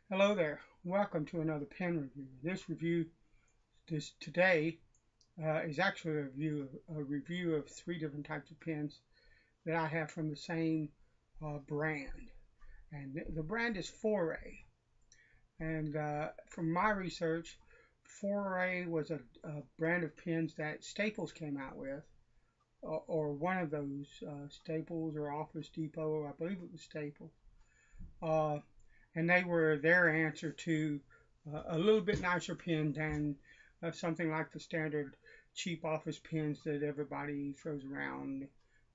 Hello there. Welcome to another pen review. This today is actually a review of three different types of pens that I have from the same brand, and the brand is Foray. And from my research, Foray was a brand of pens that Staples came out with, or one of those Staples or Office Depot. I believe it was Staples. Uh, and they were their answer to a little bit nicer pen than something like the standard cheap office pens that everybody throws around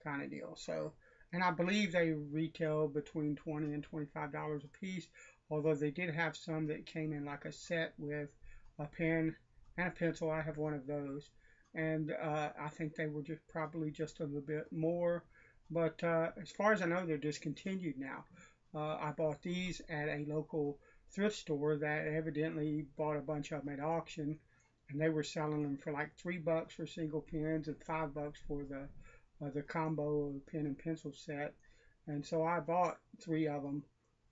kind of deal. So, and I believe they retail between $20 and $25 a piece, although they did have some that came in like a set with a pen and a pencil. I have one of those, and I think they were just probably just a little bit more. But as far as I know, they're discontinued now. I bought these at a local thrift store that evidently bought a bunch of them at auction, and they were selling them for like $3 for single pens and $5 for the combo pen and pencil set. And so I bought three of them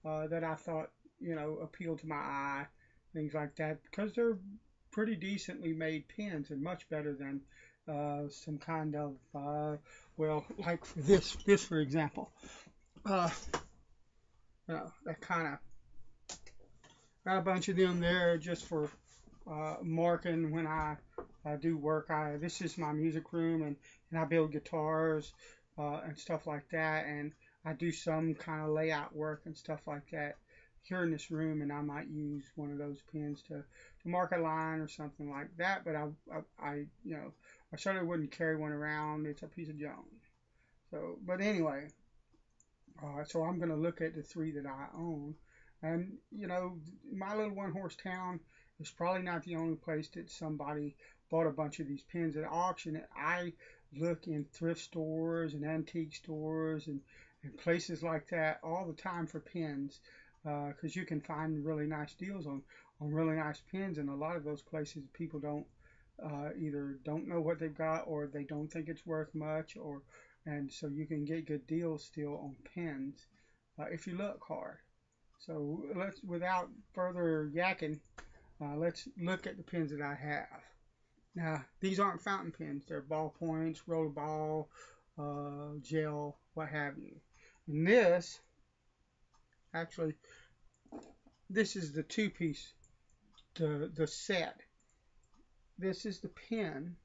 that I thought appealed to my eye, things like that, because they're pretty decently made pens and much better than some kind of like for this for example. Uh, that kind of got a bunch of them there just for marking when I do work. This is my music room, and I build guitars and stuff like that, and I do some kind of layout work and stuff like that here in this room, and I might use one of those pens to mark a line or something like that. But I certainly wouldn't carry one around. It's a piece of junk. So, but anyway, so I'm going to look at the three that I own. And, my little one horse town is probably not the only place that somebody bought a bunch of these pens at auction. I look in thrift stores and antique stores and places like that all the time for pens because you can find really nice deals on really nice pens. And a lot of those places people don't either don't know what they've got or they don't think it's worth much or and so you can get good deals still on pens if you look hard. So without further yakking, let's look at the pens that I have. Now, these aren't fountain pens. They're ballpoints, rollerball, gel, what have you. And actually, this is the two-piece, the set. This is the pen,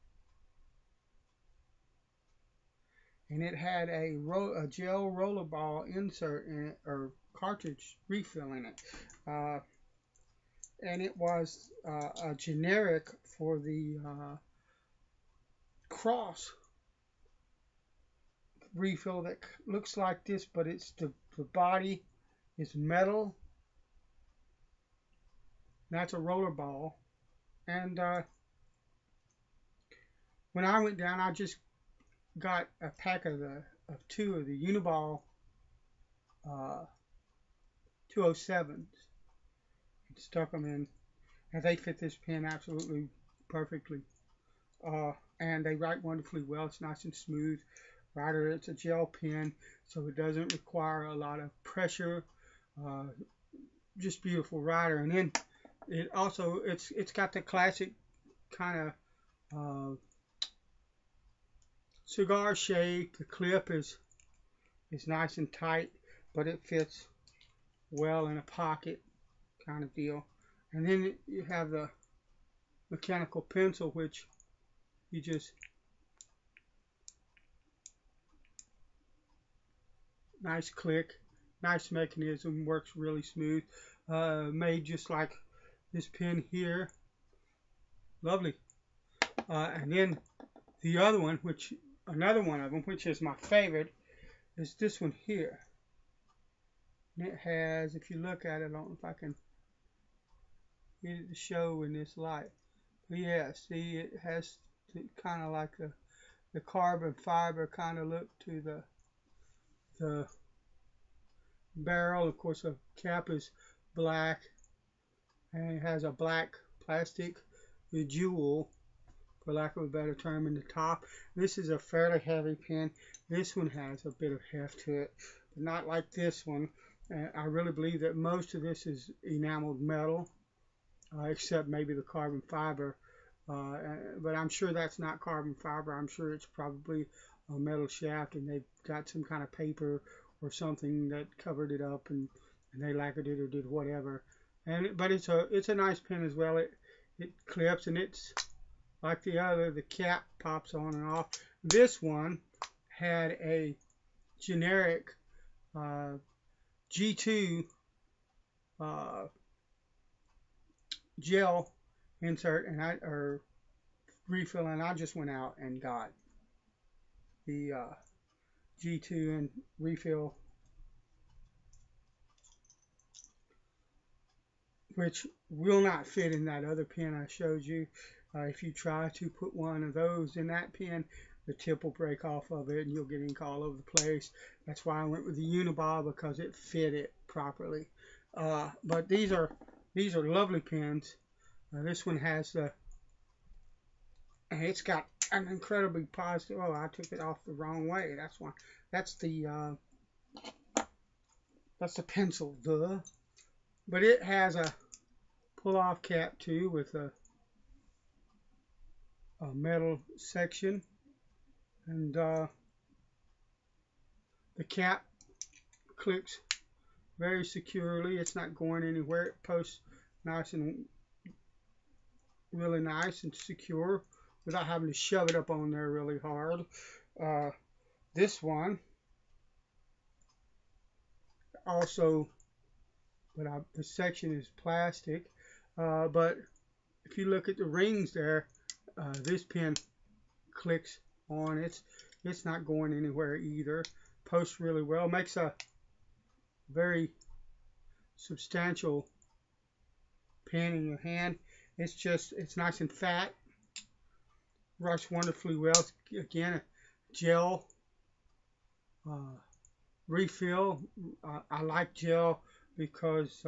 and it had a gel rollerball insert in it, or cartridge refill in it. Uh, and it was a generic for the cross refill that looks like this, but it's the body is metal. That's a roller ball. And when I went down, I just got a pack of two of the Uniball uh, 207s and stuck them in, and they fit this pen absolutely perfectly. And they write wonderfully well. It's nice and smooth. Writer, it's a gel pen, so it doesn't require a lot of pressure. Uh, just beautiful writer, and then it's got the classic kind of cigar shape. The clip is nice and tight, but it fits well in a pocket kind of deal. And then you have the mechanical pencil, which you just nice click, nice mechanism, works really smooth. Made just like this pen here, lovely. And then the other one, another one of them, which is my favorite, is this one here. And it has, if you look at it, I don't know if I can get it to show in this light. But yeah, see, it has kind of like the carbon fiber kind of look to the barrel. Of course, the cap is black, and it has a black plastic jewel, for lack of a better term, in the top. This is a fairly heavy pen. This one has a bit of heft to it, but not like this one, And I really believe that most of this is enameled metal, except maybe the carbon fiber. But I'm sure that's not carbon fiber. I'm sure it's probably a metal shaft, and they've got some kind of paper or something that covered it up, and they lacquered it or did whatever. But it's a nice pen as well. It clips, and it's like the other. The cap pops on and off. This one had a generic G2 uh, gel insert or refill, and I just went out and got the G2 and refill, which will not fit in that other pen I showed you. If you try to put one of those in that pen, the tip will break off of it and you'll get ink all over the place. That's why I went with the Uniball, because it fit it properly. But these are lovely pens. This one has and it's got an incredibly positive. Oh, I took it off the wrong way. That's why. That's the pencil, duh. But it has a pull-off cap too, with a metal section, and the cap clicks very securely. It's not going anywhere. It posts nice and really nice and secure without having to shove it up on there really hard. This one also, but the section is plastic. But if you look at the rings there, this pen clicks on. It's not going anywhere either. Posts really well. Makes a very substantial pen in your hand. It's nice and fat. Writes wonderfully well. Again, a gel refill. I like gel because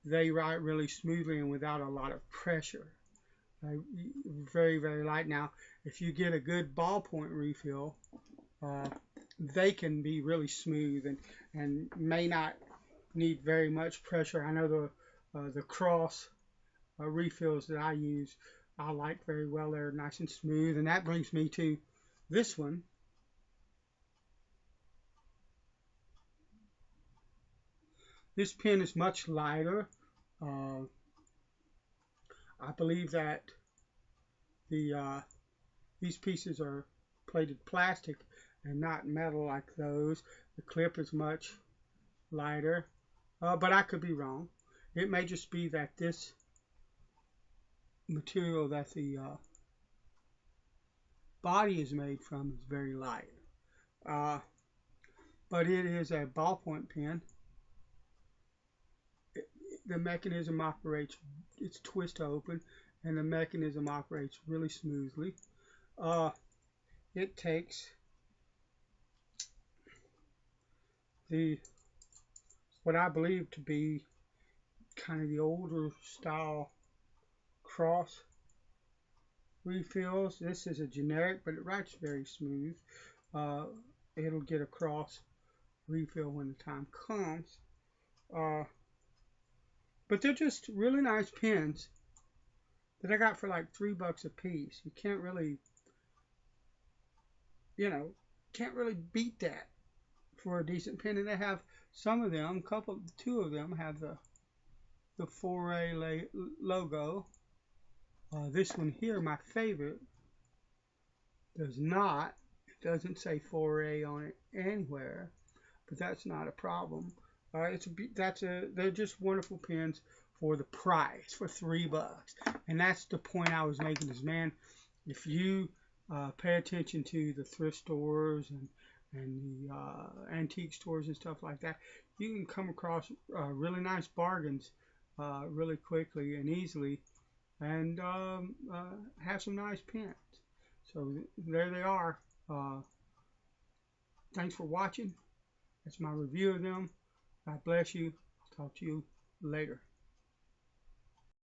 they write really smoothly and without a lot of pressure. Very, very light. Now, if you get a good ballpoint refill, they can be really smooth and may not need very much pressure. I know the cross refills that I use, I like very well. They're nice and smooth, and that brings me to this one. This pen is much lighter. I believe that these pieces are plated plastic and not metal like those. The clip is much lighter, but I could be wrong. It may just be that this material that the body is made from is very light. But it is a ballpoint pen. The mechanism operates, it's twist open, and the mechanism operates really smoothly. It takes what I believe to be kind of the older style cross refills. This is a generic, but it writes very smooth. It'll get a cross refill when the time comes. But they're just really nice pens that I got for like $3 a piece. You can't really, can't really beat that for a decent pen. And they have some of them, two of them have the Foray logo. This one here, my favorite, does not. It doesn't say Foray on it anywhere, but that's not a problem. They're just wonderful pens for the price, for $3. And that's the point I was making is, man, if you pay attention to the thrift stores and the antique stores and stuff like that, you can come across really nice bargains really quickly and easily, and have some nice pens. So there they are. Thanks for watching. That's my review of them. God bless you. I'll talk to you later.